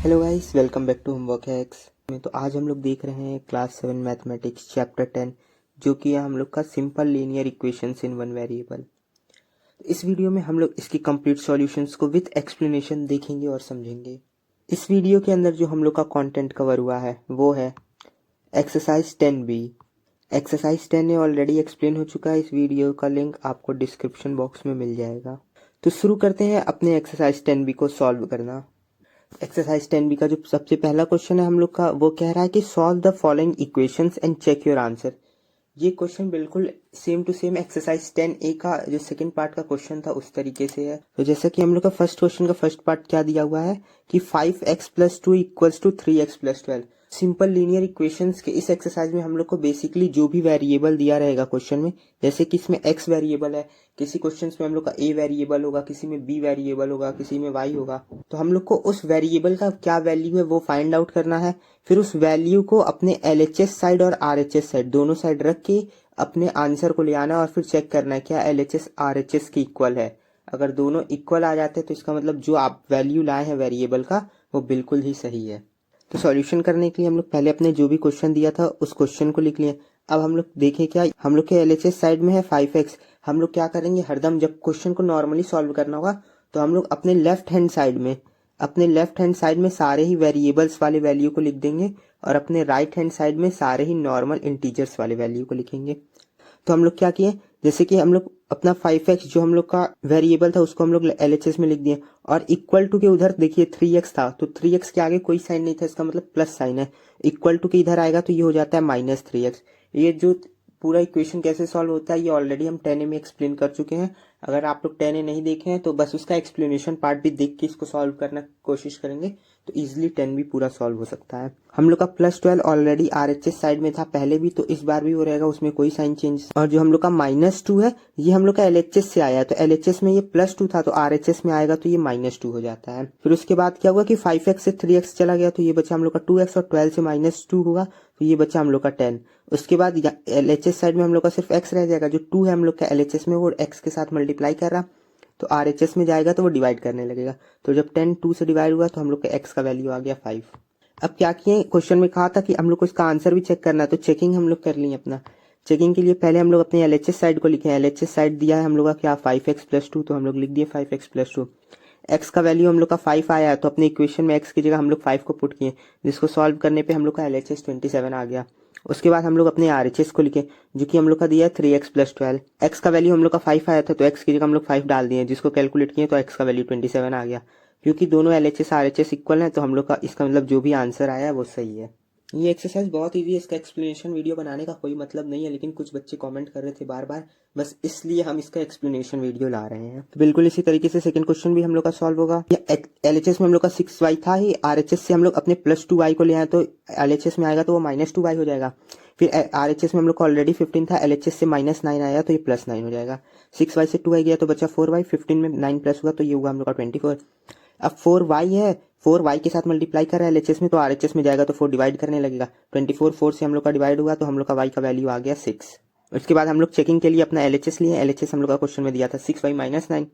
Hello guys, welcome back to homework hacks में। तो आज हम लोग देख रहे हैं क्लास 7 मैथमेटिक्स चैप्टर 10, जो कि है हम लोग का simple linear equations in one variable. इस वीडियो में हम लोग इसकी कंप्लीट सॉल्यूशंस को विद एक्सप्लेनेशन देखेंगे और समझेंगे। इस वीडियो के अंदर जो हम लोग का कंटेंट कवर हुआ है वो है exercise 10B। Exercise 10 already explain हो चुका है। इस वीडियो का लिंक आपको डिस्क्रिप्शन बॉक्स में मिल जाएगा। तो शुरू करते हैं अपने एक्सरसाइज 10B को सॉल्व करना। एक्सरसाइज 10B का जो सबसे पहला क्वेश्चन है हम लोग का, वो कह रहा है कि solve the following equations and check your answer. ये क्वेश्चन बिल्कुल same to same exercise 10A का जो सेकंड पार्ट का क्वेश्चन था उस तरीके से है। तो जैसा कि हम लोग का फर्स्ट क्वेश्चन का फर्स्ट पार्ट क्या दिया हुआ है कि 5x+2 equals to 3x+12। Simple linear equations के इस एक्सरसाइज में हम लोग को बेसिकली जो भी वेरिएबल दिया रहेगा क्वेश्चन में, जैसे कि इसमें x वेरिएबल है, किसी क्वेश्चंस में हम लोग का a वेरिएबल होगा, किसी में b वेरिएबल होगा, किसी में y होगा, तो हम लोग को उस वेरिएबल का क्या वैल्यू है वो फाइंड आउट करना है। फिर उस वैल्यू को अपने LHS साइड और RHS साइड दोनों साइड रख के अपने आंसर को ले आना और फिर चेक करना है क्या LHS RHS के इक्वल है। अगर दोनों इक्वल आ जाते हैं तो इसका मतलब जो आप वैल्यू लाए हैं वेरिएबल का वो बिल्कुल ही सही है। तो सॉल्यूशन करने के लिए हम लोग पहले अपने जो भी क्वेश्चन दिया था उस क्वेश्चन को लिख लिए। अब हम लोग देखें क्या हम लोग के LHS साइड में है 5x। हम लोग क्या करेंगे, हरदम जब क्वेश्चन को नॉर्मली सॉल्व करना होगा तो हम लोग अपने लेफ्ट हैंड साइड में सारे ही वेरिएबल्स वाले वैल्यू को लिख देंगे और अपने राइट हैंड साइड में सारे ही नॉर्मल इंटीजर्स वाले वैल्यू को लिखेंगे। तो हम लोग क्या किए, जैसे कि हम लोग अपना 5x जो हम लोग का वेरिएबल था उसको हम लोग LHS में लिख दिए और इक्वल टू के उधर देखिए 3x था, तो 3x के आगे कोई साइन नहीं था, इसका मतलब प्लस साइन है। इक्वल टू के इधर आएगा तो ये हो जाता है -3x। ये जो पूरा इक्वेशन कैसे सॉल्व होता है ये ऑलरेडी हम 10A में एक्सप्लेन कर चुके हैं। अगर आप लोग 10A नहीं देखे हैं तो बस उसका एक्सप्लेनेशन पार्ट भी देख के इसको सॉल्व करने की कोशिश करेंगे तो इजिली 10B पूरा सॉल्व हो सकता है। हम लोग का +12 ऑलरेडी RHS साइड में था पहले भी, तो इस बार भी वो रहेगा, उसमें कोई साइन चेंज। और जो हम लोग का -2 है ये हम लोग का LHS से आया है, तो LHS में ये +2 था तो RHS में आएगा तो ये -2 हो जाता है। फिर उसके बाद क्या हुआ कि 5x से 3x चला गया तो ये बचा हम लोग का 2x और 12 से -2 होगा तो ये बचा हम लोग का 10। उसके बाद LHS साइड में हम लोग का सिर्फ x रह जाएगा, जो 2 है हम लोग का LHS में वो x के साथ मल्टीप्लाई कर रहा तो RHS में जाएगा तो वो डिवाइड करने लगेगा। तो जब 10 2 से डिवाइड हुआ तो हम लोग का x का वैल्यू आ गया 5। अब क्या किए, क्वेश्चन में कहा था कि हम लोग को इसका आंसर भी चेक करना है, तो चेकिंग हम लोग कर लिए। अपना चेकिंग के लिए पहले हम लोग अपने LHS साइड को लिखे। LHS साइड दिया है हम लोग का क्या 5x+2, तो हम लोग लिख दिए 5x+2। x का वैल्यू हम लोग का 5 आया है तो अपने इक्वेशन में x की जगह हम लोग 5 को पुट किए, जिसको सॉल्व करने पे हम लोग का LHS 27 आ गया। उसके बाद हम लोग अपने RHS को लिखे जो कि हम लोग का दिया है 3x+12। x का वैल्यू हम लोग का 5 आया था तो x की जगह हम लोग 5 डाल दिए, जिसको कैलकुलेट किए तो x का वैल्यू 27 आ गया। क्योंकि दोनों LHS RHS इक्वल हैं तो हम लोग का इसका मतलब जो भी आंसर आया है वो सही है। ये एक्सरसाइज बहुत ईजी है, इसका एक्सप्लेनेशन वीडियो बनाने का कोई मतलब नहीं है, लेकिन कुछ बच्चे कमेंट कर रहे थे बार बार, बस इसलिए हम इसका एक्सप्लेनेशन वीडियो ला रहे हैं। तो बिल्कुल इसी तरीके से सेकंड क्वेश्चन भी हम लोग का सॉल्व होगा। LHS में हम लोग का 6y था ही, RHS से हम लोग अपने +2y को ले आए तो LHS में आएगा तो वो -2y हो जाएगा। फिर RHS में हम लोग का ऑलरेडी 15 था, LHS से -9 आया तो ये +9 हो जाएगा। 6y से 2y गया तो बचा 4y, 15 में 9 प्लस हुआ तो ये हुआ हम लोग का 24। अब 4y है, 4y के साथ मल्टीप्लाई कर रहा है LHS में तो RHS में जाएगा तो 4 डिवाइड करने लगेगा। 24 4 से हम लोग का डिवाइड हुआ तो हम लोग का y का वैल्यू आ गया 6। उसके बाद हम लोग चेकिंग के लिए अपना LHS लिए। LHS हम लोग का क्वेश्चन में दिया था 6y - 9,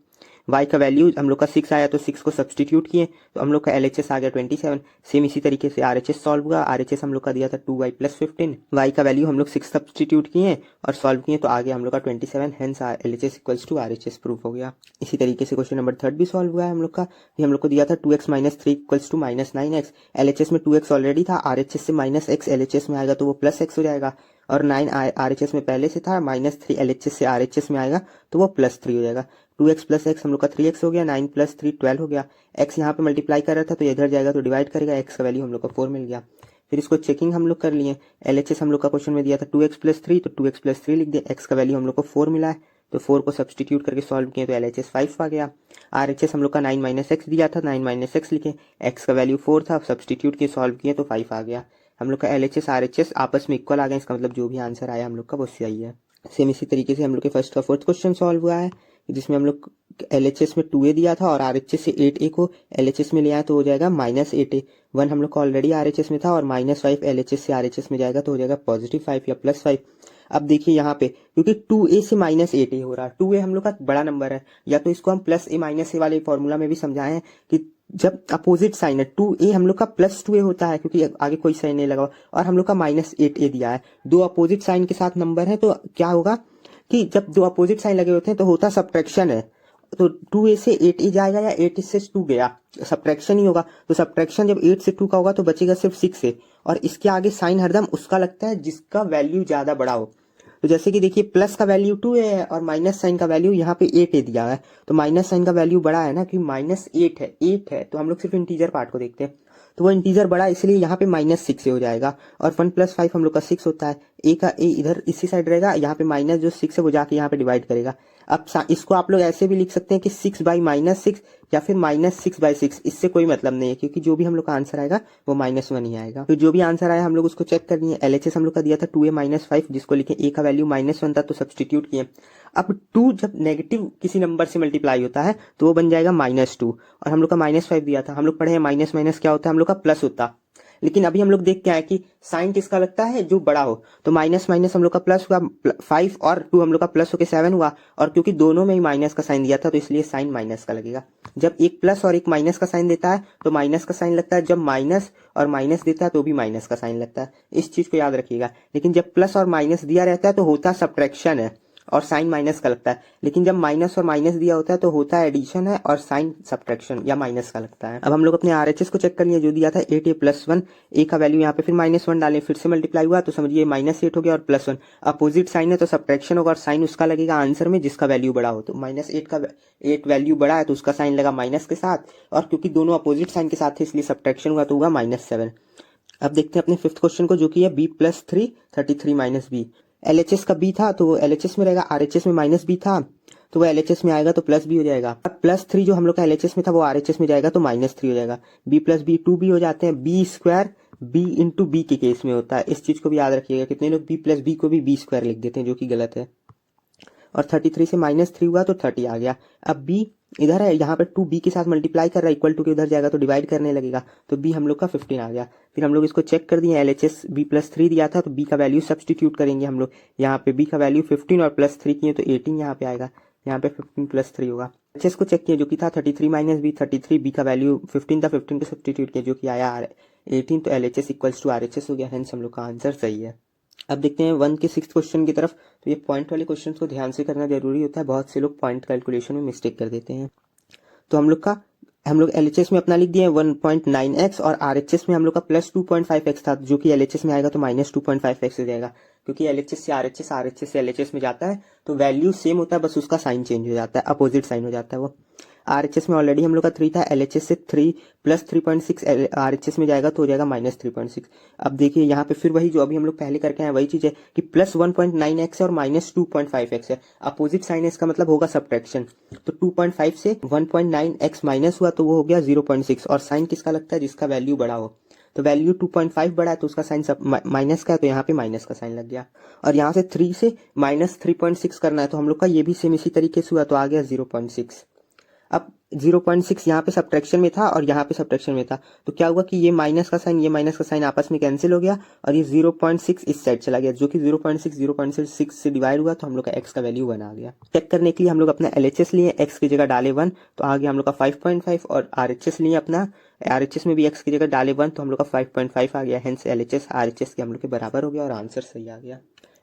y का वैल्यू हम लोग का 6 आया तो 6 को सब्सटीट्यूट किए तो हम लोग का LHS आ गया 27। सेम इसी तरीके से RHS सॉल्व हुआ। RHS हम लोग का दिया था 2y + 15, y का वैल्यू हम लोग 6 सब्सटीट्यूट किए और सॉल्व किए तो आ गया हम लोग का 27। हेंस LHS = RHS प्रूफ हो गया। इसी तरीके से क्वेश्चन नंबर 3 भी सॉल्व हुआ है हम लोग का। ये हम लोग को दिया था 2x - 3 = -9x। LHS में 2x ऑलरेडी था, RHS से -x LHS में आएगा तो वो +x हो जाएगा, और 9 RHS में पहले से था, -3 LHS से RHS में आएगा तो वो +3 हो जाएगा। 2x + x हम लोग का 3x हो गया, 9 + 3 12 हो गया। x यहाँ पे मल्टीप्लाई कर रहा था तो इधर जाएगा तो डिवाइड करेगा, x का वैल्यू हम लोग को 4 मिल गया। फिर इसको चेकिंग हम लोग कर लिए। LHS हम लोग का क्वेश्चन में दिया था 2x + 3, तो 2x + 3 लिख दिया। x का वैल्यू हम लोग को 4 मिला है तो 4 को सब्सटीट्यूट करके सॉल्व किए तो LHS 5 आ गया। RHS हम लोग का 9 - x दिया था, 9 - x लिखे, x का वैल्यू 4 था, सब्सटीट्यूट किए सॉल्व किए तो 5 आ गया। हम लोग का LHS RHS आपस में इक्वल आ गए, इसका मतलब जो भी आंसर आया हम लोग का वो सही है। सेम इसी तरीके से हम लोग के फर्स्ट का फोर्थ क्वेश्चन सॉल्व हुआ है, जिसमें हम लोग LHS में 2a दिया था और RHS से 8a को LHS में ले आए तो हो जाएगा -8a। 1 हम लोग का ऑलरेडी RHS में था और -5 LHS से RHS में जाएगा तो हो जाएगा +5 या +5। अब देखिए यहाँ पे क्योंकि 2a से -8a हो रहा है, 2a हम लोग का बड़ा नंबर है, या तो इसको हम +a - a वाले फॉर्मूला में भी समझाएं कि जब अपोजिट साइन है 2a हम लोग का +2a होता है क्योंकि आगे कोई साइन नहीं लगा हुआ, और हम लोग का -8a दिया है। दो अपोजिट साइन के साथ नंबर है तो क्या होगा कि जब दो अपोजिट साइन लगे होते हैं तो होता सब्ट्रैक्शन है। तो 2a से 8a जाएगा या 8 से 2 गया, सब्ट्रैक्शन ही होगा। तो सब्ट्रैक्शन जब 8 से 2 का होगा तो बचेगा सिर्फ 6 से, और इसके आगे साइन हरदम उसका लगता है जिसका वैल्यू ज्यादा बड़ा हो। तो जैसे कि देखिए प्लस का वैल्यू 2a है और माइनस साइन का वैल्यू यहाँ पे 8a दिया है, तो माइनस साइन का वैल्यू बड़ा है ना, कि -8 है, तो हम लोग सिर्फ इंटीजर पार्ट को देखते हैं, तो वो इंटीजर बड़ा इसलिए यहाँ पे -6 से हो जाएगा। और 1 + 5 हम लोग का 6 होता है, ए का ए इधर इसी साइड रहेगा, यहाँ पे माइनस जो 6 है वो जाके यहाँ पे डिवाइड करेगा। अब इसको आप लोग ऐसे भी लिख सकते हैं कि 6/-6 या फिर -6/6, इससे कोई मतलब नहीं है क्योंकि जो भी हम लोग का आंसर आएगा वो -1 ही आएगा। तो जो भी आंसर आया हम लोग उसको चेक करनी है। LHS हम लोग का दिया था 2a-5, जिसको लिखे a का वैल्यू -1 था तो सब्सटीट्यूट किए। अब 2 जब नेगेटिव किसी नंबर से मल्टीप्लाई होता है तो वो बन जाएगा -2, और हम लोग का -5 दिया था, हम लोग पढ़े हैं माइनस माइनस क्या होता है, हम लोग का प्लस होता। लेकिन अभी हम लोग देख के आए कि साइन किसका लगता है जो बड़ा हो, तो माइनस माइनस हम लोग का प्लस हुआ, 5 और 2 हम लोग का प्लस होकर 7 हुआ, और क्योंकि दोनों में ही माइनस का साइन दिया था तो इसलिए साइन माइनस का लगेगा। जब एक प्लस और एक माइनस का साइन देता है तो माइनस का साइन लगता है, जब माइनस और माइनस देता है तो भी माइनस का साइन लगता है, इस चीज को याद रखिएगा। लेकिन जब प्लस और माइनस दिया रहता है तो होता सब्ट्रैक्शन है और साइन माइनस का लगता है, लेकिन जब माइनस और माइनस दिया होता है तो होता है एडिशन है और साइन सब्ट्रैक्शन या माइनस का लगता है। अब हम लोग अपने RHS को चेक कर लिए, जो दिया था 8a + 1, a का वैल्यू यहाँ पे फिर -1 डालें, फिर से मल्टीप्लाई हुआ तो समझिए -8 हो गया और +1, अपोजिट साइन है तो सब्ट्रैक्शन होगा और साइन उसका लगेगा आंसर में जिसका वैल्यू बड़ा हो। तो -8 का 8 वैल्यू बड़ा है तो उसका साइन लगा माइनस के साथ, और क्योंकि दोनों अपोजिट साइन के साथ थे इसलिए सब्ट्रैक्शन हुआ तो हुआ -7। अब देखते हैं अपने 5th क्वेश्चन को, जो कि है b + 3 33 - b। LHS का b था तो वो LHS में रहेगा, RHS में -b था तो वो LHS में आएगा तो +b हो जाएगा। अब +3 जो हम लोग का LHS में था वो RHS में जाएगा तो -3 हो जाएगा। b + b 2b हो जाते हैं, b² b × b के केस में होता है, इस चीज को भी याद रखिएगा। कितने लोग b + b को भी b² लिख देते हैं जो कि गलत है। और 33 से -3 हुआ तो 30 आ गया। अब b इधर है, यहाँ पे 2b के साथ मल्टीप्लाई कर रहा है, इक्वल टू के उधर जाएगा तो डिवाइड करने लगेगा, तो b हम लोग का 15 आ गया। फिर हम लोग इसको चेक कर दिए, LHS b + 3 दिया था तो b का वैल्यू सब्सटीट्यूट करेंगे हम लोग, यहाँ पे b का वैल्यू 15 और +3 किए तो 18 यहाँ पे आएगा, यहाँ पे 15 + 3 होगा। LHS को चेक किया जो कि था 33 - b, 33 b का वैल्यू 15 था, 15 को सब्सटीट्यूट किया जो कि आया 18, तो LHS = RHS हो गया, हेंस हम लोग का आंसर सही है। अब देखते हैं 1 के 6th क्वेश्चन की तरफ। तो ये पॉइंट वाले क्वेश्चन को ध्यान से करना जरूरी होता है, बहुत से लोग पॉइंट कैलकुलेशन में मिस्टेक कर देते हैं। तो हम लोग LHS में अपना लिख दिए 1.9x और RHS में हम लोग का +2.5x था, जो कि LHS में आएगा तो -2.5x हो जाएगा, क्योंकि LHS से RHS, RHS से LHS में जाता है तो वैल्यू सेम होता है, बस उसका साइन चेंज हो जाता है, अपोजिट साइन हो जाता है वो। RHS में ऑलरेडी हम लोग का 3 था, LHS से 3 + 3.6 RHS में जाएगा तो हो जाएगा -3.6। अब देखिए यहाँ पे फिर वही जो अभी हम लोग पहले करके आए वही चीज है कि +1.9x है और -2.5x है, अपोजिट साइन है, इसका मतलब होगा सब्ट्रैक्शन। तो 2.5 से 1.9x माइनस हुआ तो वो हो गया 0.6, और साइन किसका लगता है जिसका वैल्यू बड़ा हो, तो वैल्यू 2.5 बड़ा है तो उसका साइन माइनस का है तो यहाँ पे माइनस का साइन लग गया। और यहाँ से 3 से -3.6 करना है तो हम लोग का ये भी सेम इसी तरीके से हुआ तो आ गया 0.6। अब 0.6 यहाँ पे सब्ट्रैक्शन में था और यहाँ पे सब्ट्रैक्शन में था, तो क्या हुआ कि ये माइनस का साइन आपस में कैंसिल हो गया और ये 0.6 इस साइड चला गया, जो कि 0.6 से डिवाइड हुआ तो हम लोग का x का वैल्यू 1 आ गया। चेक करने के लिए हम लोग अपना LHS लिए, x की जगह डाले 1 तो आ गया हम लोग का 5.5, और RHS लिए अपना, RHS में भी x की जगह डाले 1 तो हम लोग का 5.5 आ गया, हेंस LHS RHS के हम लोग के बराबर हो गया और आंसर सही आ गया।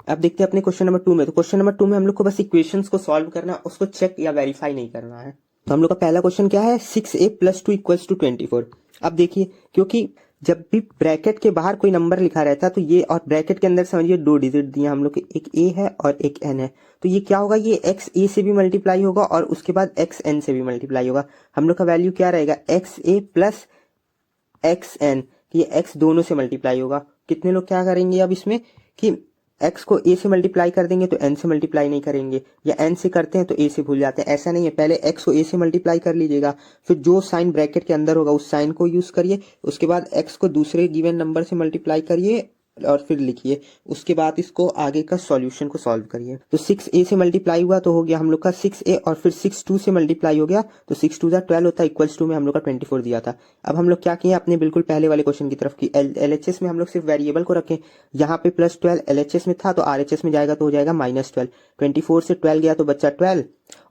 अब देखते हैं अपने क्वेश्चन नंबर 2 में। तो क्वेश्चन नंबर 2 में हम लोग को बस इक्वेशंस को सॉल्व करना, उसको चेक या वेरीफाई नहीं करना है। तो हम लोग का पहला क्वेश्चन क्या है, 6a + 2 = 24। अब देखिए, क्योंकि जब भी ब्रैकेट के बाहर कोई नंबर लिखा रहता है तो ये, और ब्रैकेट के अंदर समझिए 2 डिजिट दिए हम लोग के, एक a है और एक n है, तो ये क्या होगा, ये x a से भी मल्टीप्लाई होगा और उसके बाद x n से भी मल्टीप्लाई होगा। हम लोग का वैल्यू क्या रहेगा, xa + xn, ये x दोनों से मल्टीप्लाई होगा। कितने लोग क्या करेंगे अब इसमें कि x को a से मल्टीप्लाई कर देंगे तो n से मल्टीप्लाई नहीं करेंगे, या n से करते हैं तो a से भूल जाते हैं, ऐसा नहीं है, पहले x को a से मल्टीप्लाई कर लीजिएगा, फिर जो साइन ब्रैकेट के अंदर होगा उस साइन को यूज करिए, उसके बाद x को दूसरे गिवन नंबर से मल्टीप्लाई करिए और फिर लिखिए, उसके बाद इसको आगे का सॉल्यूशन को सॉल्व करिए। तो 6a से मल्टीप्लाई हुआ तो हो गया हम लोग का 6a, और फिर 6 2 से मल्टीप्लाई हो गया तो 6 2 12 होता है, इक्वल्स टू में हम लोग का 24 दिया था। अब हम लोग क्या किए, अपने बिल्कुल पहले वाले क्वेश्चन की तरफ की LHS में हम लोग सिर्फ वेरिएबल को रखें। यहाँ पे +12 LHS में था तो RHS में जाएगा तो हो जाएगा -12। 24 से 12 गया तो बच्चा 12,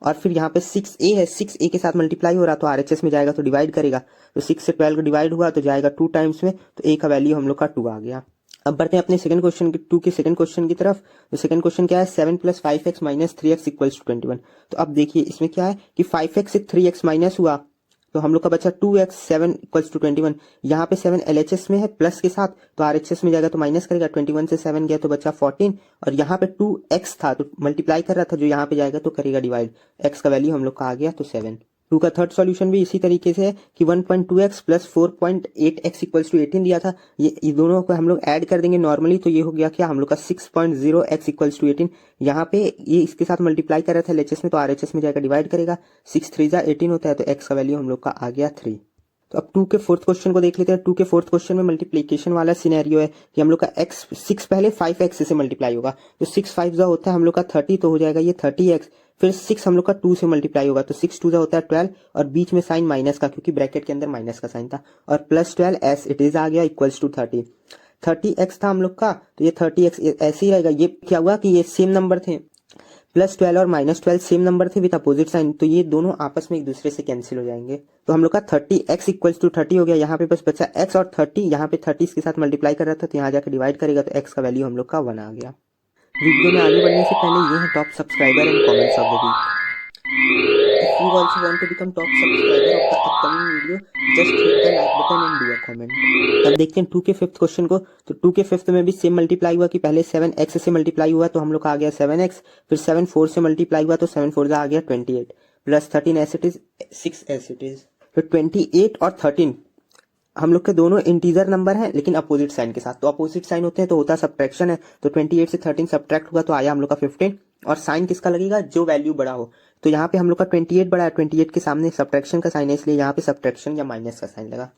और फिर यहाँ पे 6a है, 6a के साथ मल्टीप्लाई हो रहा तो RHS में जाएगा तो डिवाइड करेगा, तो 6 से 12 को डिवाइड हुआ तो जाएगा 2 टाइम्स में, तो a का वैल्यू हम लोग का 2 आ गया। अब बढ़ते हैं अपने सेकंड क्वेश्चन की 2 के सेकंड क्वेश्चन की तरफ। तो सेकंड क्वेश्चन क्या है, 7 + 5x - 3x = 21। तो अब देखिए इसमें क्या है कि 5x से 3x माइनस हुआ तो हम लोग का बचा 2x, 7 = 21। यहाँ पे 7 LHS में है प्लस के साथ तो RHS में जाएगा तो माइनस करेगा, 21 से 7 गया तो बचा 14, और यहाँ पे 2x था तो मल्टीप्लाई कर रहा था, जो यहाँ पे जाएगा तो करेगा डिवाइड, x का वैल्यू हम लोग का आ गया तो 7। 2 का थर्ड सॉल्यूशन भी इसी तरीके से है कि 1.2x + 4.8x = 18 दिया था, ये दोनों को हम लोग ऐड कर देंगे नॉर्मली, तो ये हो गया क्या हम लोग का 6.0x = 18। यहाँ पे ये इसके साथ मल्टीप्लाई कर रहा था LHS में तो RHS में जाएगा डिवाइड करेगा, 6 3 18 होता है, तो x का वैल्यू हम लोग का आ गया 3। तो अब 2 के फोर्थ क्वेश्चन को देख लेते हैं। 2 के फोर्थ क्वेश्चन में मल्टीप्लीकेशन वाला सिनेरियो है कि हम लोग का x 6 पहले 5x से मल्टीप्लाई होगा, तो 6 5 होता है हम लोग का 30, तो हो जाएगा ये 30x। फिर 6 हम लोग का 2 से मल्टीप्लाई होगा तो 6 2 होता है 12, और बीच में साइन माइनस का, क्योंकि ब्रैकेट के अंदर माइनस का साइन था, और +12 एस इट इज आ गया इक्वल्स टू 30। 30x था हम लोग का, तो ये 30x ऐसे ही रहेगा। ये क्या हुआ कि ये सेम नंबर थे, +12 और -12 सेम नंबर थे विद अपोजिट साइन, तो ये दोनों आपस में एक दूसरे से कैंसिल हो जाएंगे। तो हम लोग का 30x = 30 हो गया। यहाँ पे बस बचा x और 30, यहाँ पे 30 के साथ मल्टीप्लाई कर रहा था तो यहाँ जाकर डिवाइड करेगा तो x का वैल्यू हम लोग का 1 आ गया। वीडियो में आगे बढ़ने से पहले ये है top subscriber and comments of the week. If you also want to become top subscriber of the upcoming video, just hit the like button and do a comment. अब देखते हैं 2 के फिफ्थ क्वेश्चन को। तो 2 के फिफ्थ में भी same multiply हुआ कि पहले 7x से मल्टीप्लाई हुआ तो हम लोग का आ गया 7x, फिर 7 4 से मल्टीप्लाई हुआ तो 7 4 आ गया 28, plus 13 as it is, 6 as it is. फिर 28 और 13 हम लोग के दोनों इंटीजर नंबर हैं लेकिन अपोजिट साइन के साथ, तो अपोजिट साइन होते हैं तो होता सब्ट्रैक्शन है, तो 28 से 13 सब्ट्रैक्ट हुआ तो आया हम लोग का 15, और साइन किसका लगेगा, जो वैल्यू बड़ा हो। तो यहाँ पे हम लोग का 28 बड़ा है, 28 के सामने सब्ट्रैक्शन का साइन है, इसलिए यहाँ पे सब्ट्रैक्शन या माइनस का साइन लगा।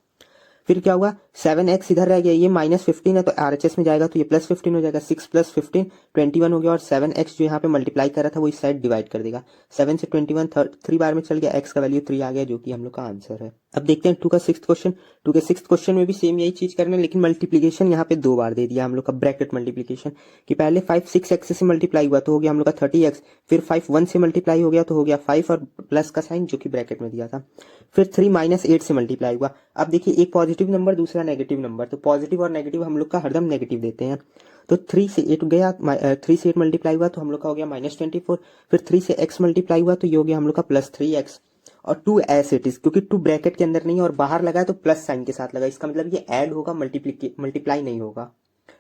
फिर क्या हुआ, 7x इधर रह गया, ये -15 है तो RHS में जाएगा तो ये +15 हो जाएगा, 6 + 15 21 हो गया, और 7x जो यहाँ पे मल्टीप्लाई कर रहा था वो इस साइड डिवाइड कर देगा, 7 से 21 3 बार में चल गया, x का वैल्यू 3 आ गया, जो कि हम लोग का आंसर है। अब देखते हैं 2 का सिक्स्थ क्वेश्चन। 2 के सिक्स्थ क्वेश्चन में भी सेम यही चीज करना है, लेकिन मल्टीप्लीकेशन यहाँ पे 2 बार दे दिया हम लोग का, ब्रैकेट मल्टीप्लीकेशन, कि पहले 5 6x से मल्टीप्लाई हुआ तो हो गया हम लोग का 30x, फिर 5 1 से मल्टीप्लाई हो गया तो हो गया 5 और प्लस का साइन जो कि ब्रैकेट में दिया था, फिर 3 -8 से मल्टीप्लाई हुआ। अब देखिए एक पॉजिटिव नंबर दूसरा नेगेटिव नंबर, तो पॉजिटिव और नेगेटिव हम लोग का हरदम नेगेटिव देते हैं। तो 3 से 8 गया, 3 से 8 मल्टीप्लाई हुआ तो हम लोग का हो गया -24, फिर 3 से x मल्टीप्लाई हुआ तो ये हो गया हम लोग का +3x, और 2 एज इट इज, क्योंकि 2 ब्रैकेट के अंदर नहीं और बाहर लगा है तो प्लस साइन के साथ लगा, इसका मतलब ये ऐड होगा, मल्टीप्लाई नहीं होगा।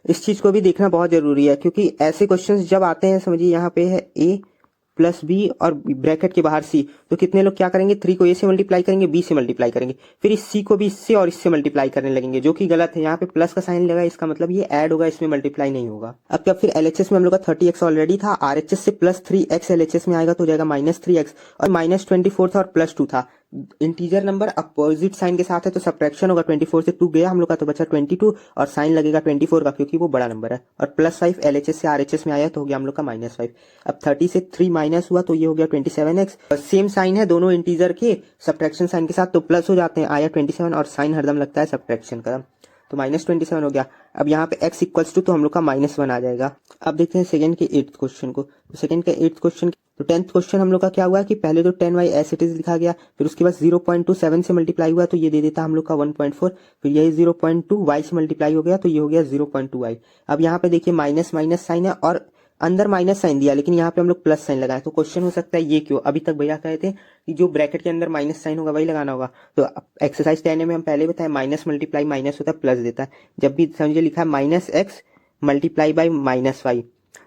इस चीज को भी देखना बहुत जरूरी है, क्योंकि ऐसे क्वेश्चंस जब आते हैं, समझिए यहाँ पे है a + b और ब्रैकेट के बाहर c, तो कितने लोग क्या करेंगे, 3 को a से मल्टीप्लाई करेंगे, b से मल्टीप्लाई करेंगे, फिर इस c को भी इससे और इससे मल्टीप्लाई करने लगेंगे, जो कि गलत है। यहाँ पे प्लस का साइन लगा, इसका मतलब ये ऐड होगा, इसमें मल्टीप्लाई नहीं होगा। अब क्या, फिर LHS में हम लोग का 30x ऑलरेडी था, RHS से +3x LHS में आएगा तो हो जाएगा -3x, और -24 था और +2 था, इंटीजर नंबर अपोजिट साइन के साथ है तो सब्ट्रैक्शन होगा, 24 से 2 गया हम लोग का तो बचा 22, और साइन लगेगा 24 का क्योंकि वो बड़ा नंबर है, और +5 LHS से RHS में आया तो हो गया हम लोग का -5। अब 30 से 3 माइनस हुआ तो ये हो गया 27x, सेम साइन है दोनों इंटीजर के सब्ट्रैक्शन साइन के साथ तो प्लस हो जाते हैं, आया 27, और साइन हरदम लगता है सब्ट्रैक्शन का, तो -27 हो गया। अब यहाँ पे x = तो हम लोग का -1 आ जाएगा। अब देखते हैं सेकंड के 8th क्वेश्चन को। तो सेकंड के 8th क्वेश्चन, तो 10th क्वेश्चन हम लोग का क्या हुआ कि पहले तो 10y एज इट इज लिखा गया, फिर उसके बाद 0.27 से मल्टीप्लाई हुआ तो ये दे देता हम लोग का 1.4, फिर यही 0.2 y से मल्टीप्लाई हो गया तो ये हो गया 0.2y। अब यहाँ पे देखिए माइनस माइनस साइन है और अंदर माइनस साइन दिया, लेकिन यहाँ पे हम लोग प्लस साइन लगाए, तो क्वेश्चन हो सकता है ये क्यों। अभी तक भैया कहे थे कि जो ब्रैकेट के अंदर माइनस साइन होगा वही लगाना होगा, तो एक्सरसाइज 10 में हम पहले बताए माइनस मल्टीप्लाई माइनस होता है प्लस देता है, जब भी समझिए लिखा है -x मल्टीप्लाई बाई -y,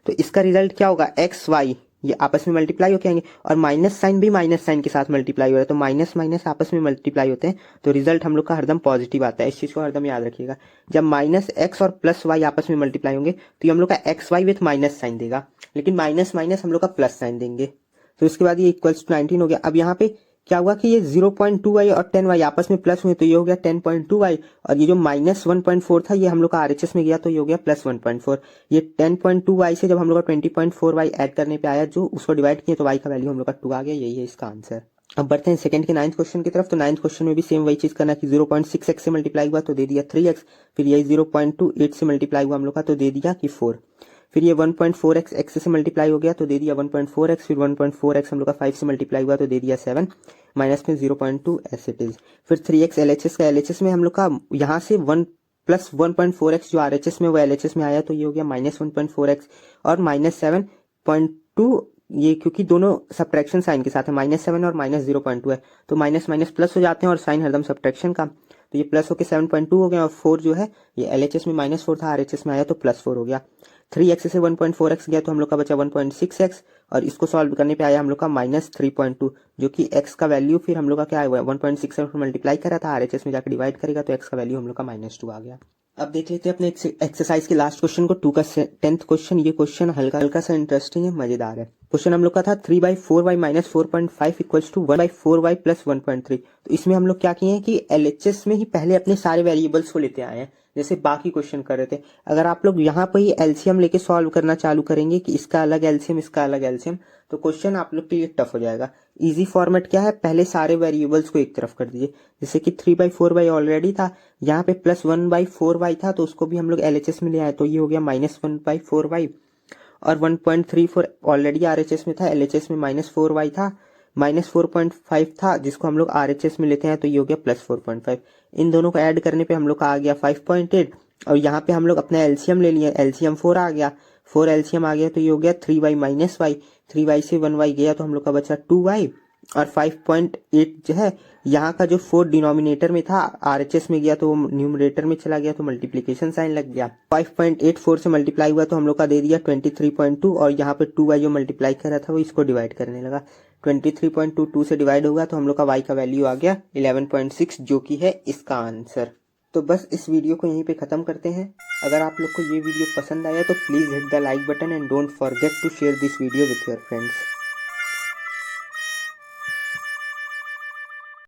तो इसका रिजल्ट क्या होगा, एक्स वाई ये आपस में मल्टीप्लाई होके आएंगे, और माइनस साइन भी माइनस साइन के साथ मल्टीप्लाई हो रहा है, तो माइनस माइनस आपस में मल्टीप्लाई होते हैं, तो रिजल्ट हम लोग का हरदम पॉजिटिव आता है। इस चीज को हरदम याद रखिएगा, जब -x और +y आपस में मल्टीप्लाई होंगे तो ये हम लोग का XY विथ माइनस साइन देगा, लेकिन माइनस माइनस हम लोग का प्लस साइन देंगे। तो इसके बाद ये =19 हो गया। अब यहाँ पे क्या हुआ कि ये 0.2y और 10y आपस में प्लस हुए तो ये हो गया 10.2y, और ये जो -1.4 था ये हम लोग का आरएचएस में गया तो ये हो गया +1.4। ये 10.2y से जब हम लोग का 20.4y ऐड करने पे आया जो उसको डिवाइड किए तो y का वैल्यू हम लोग का 2 आ गया। यही है इसका आंसर। अब बढ़ते हैं सेकंड के 9th क्वेश्चन की तरफ। तो 9th क्वेश्चन में भी सेम वही चीज करना कि 0.6x से मल्टीप्लाई हुआ तो दे दिया 3x, फिर यही 0.28 से मल्टीप्लाई हुआ हम लोग का तो दे दिया कि 4, फिर ये 1.4x x से मल्टीप्लाई हो गया तो दे दिया 1.4x, फिर 1.4x हम लोग का 5 से मल्टीप्लाई हुआ तो दे दिया 7, माइनस में 0.2 एस इट इज। फिर 3x LHS का, LHS में हम लोग का यहाँ से 1 प्लस 1.4x जो RHS में वो LHS में आया तो ये हो गया -1.4x और -7.2, ये क्योंकि दोनों सब्ट्रैक्शन साइन के साथ है, -7 और -0.2 है तो माइनस माइनस प्लस हो जाते हैं और साइन हरदम सब्ट्रैक्शन का, तो ये प्लस होकर 7.2 हो गया और 4 जो है ये LHS में -4 था, RHS में आया तो +4 हो गया। 3x से 1.4x गया तो हम लोग का बचा 1.6x और इसको सॉल्व करने पे आया हम लोग का -3.2, जो कि x का वैल्यू फिर हम लोग का क्या आया 1.6 मल्टीप्लाई करा था, RHS में जाकर डिवाइड करेगा तो x का वैल्यू हम लोग का -2 आ गया। अब देख लेते हैं अपने एक्सरसाइज के लास्ट क्वेश्चन को, 2 का 10th क्वेश्चन। ये क्वेश्चन हल्का हल्का सा इंटरेस्टिंग है, मजेदार है। क्वेश्चन हम लोग का था 3/4y - 4.5 इक्वल्स टू 1/4y + 1.3। तो इसमें हम लोग क्या किए हैं कि LHS में ही पहले अपने सारे वेरिएबल्स को लेते आए हैं जैसे बाकी क्वेश्चन कर रहे थे। अगर आप लोग यहाँ पर ही एलसीएम लेके सॉल्व करना चालू करेंगे कि इसका अलग एलसीएम इसका अलग एलसीएम, तो क्वेश्चन आप लोग के लिए टफ हो जाएगा। इजी फॉर्मेट क्या है, पहले सारे वेरिएबल्स को एक तरफ कर दीजिए। जैसे कि 3/4y ऑलरेडी था, यहाँ पे +1/4y था तो उसको भी हम लोग LHS में ले आए तो ये हो गया -1/4y, और 1.34 ऑलरेडी RHS में था, LHS में -4y था, -4.5 था जिसको हम लोग RHS में लेते हैं तो ये हो गया +4.5। इन दोनों को ऐड करने पे हम लोग का आ गया 5.8, और यहाँ पे हम लोग अपना एलसीएम ले लिए, एलसीएम 4 आ गया, 4 एलसीएम आ गया तो ये हो गया 3y - y, 3y से 1y गया तो हम लोग का बचा 2y, और 5.8 जो है यहाँ का जो 4 डिनोमिनेटर में था RHS में गया तो वो न्यूमरेटर में चला गया तो मल्टीप्लीकेशन साइन लग गया। 5.84 से मल्टीप्लाई हुआ तो हम लोग का दे दिया 23.2, और यहाँ पे 2y जो मल्टीप्लाई कर रहा था वो इसको डिवाइड करने लगा। 23.2 2 से डिवाइड होगा तो हम लोग का y का वैल्यू आ गया 11.6, जो कि है इसका आंसर। तो बस इस वीडियो को यहीं पे खत्म करते हैं। अगर आप लोग को ये वीडियो पसंद आया तो please hit the like button and don't forget to share this video with your friends.